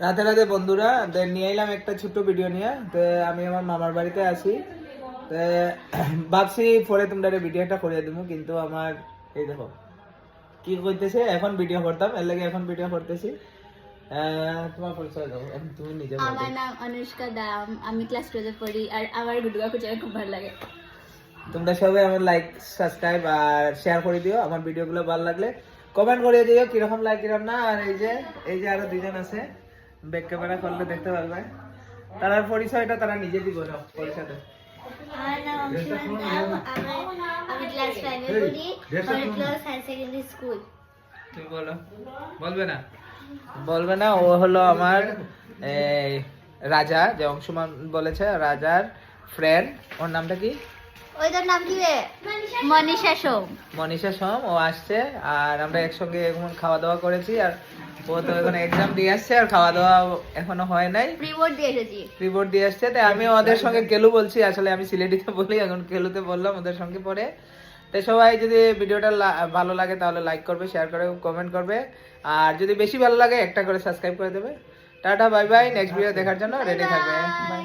রাতে রাতে বন্ধুরা নিয়ে এলাম একটা ছোট্ট ভিডিও নিয়ে। তো আমি আমার মামার বাড়িতে আছি। তো ভাবছি পরে তোমরা ভিডিওটা করে দেবো, কিন্তু আমার এই দেখো কি করতেছে, এখন ভিডিও করতাম এর লাগে এখন ভিডিও করতেছি। তোমার পরিচয় দাও, এখন তুমি নিজে বলো। আমার নাম অনুষ্কা দাম, আমি ক্লাস 12 এ পড়ি আর আমার গুডুগা খুঁজে খুব ভালো লাগে। তোমরা সবাই আমার লাইক সাবস্ক্রাইব আর শেয়ার করে দিও, আমার ভিডিওগুলো ভালো লাগলে কমেন্ট করে দিও কিরকম লাগে কিরকম না। আর এই যে আরো দুজন আছে, ব্যাক ক্যামেরা করলে দেখতে পারবে, তার পরিচয়টা তারা নিজে দিব না পরিচয়টা। আমার নাম অংশুমান দাম, আমি ক্লাস 5 এ পড়ি, হরিক্লাস হাই সেকেন্ডারি স্কুল। তুমি বলো। বলবে না? বলবে না। ও হলো আমার রাজা, যে অংশুমান বলেছে, রাজার ফ্রেন্ড। ওর নামটা কি? ওইটার নাম কি রে? মনীষা সোম। মনীষা সোম। ও আসছে আর আমরা একসঙ্গে এখন খাওয়া দাওয়া করেছি। আর ও তো এখন এক্সাম দিয়ে আসছে আর খাওয়া দাওয়া এখনো হয় নাই, প্রি বোর্ড দিয়ে এসেছি। রিপোর্ট দিয়ে আসছে। তাই আমি ওদের সঙ্গে কেলু বলছি, আসলে আমি সিলেটিতে বলি, এখন কেলুতে বললাম ওদের সঙ্গে পরে। তাই সবাই যদি ভিডিওটা ভালো লাগে তাহলে লাইক করবে, শেয়ার করে কমেন্ট করবে, আর যদি বেশি ভালো লাগে একটা করে সাবস্ক্রাইব করে দেবে। Tata bye bye, next video দেখার জন্য রেডি থাকবে। বাই।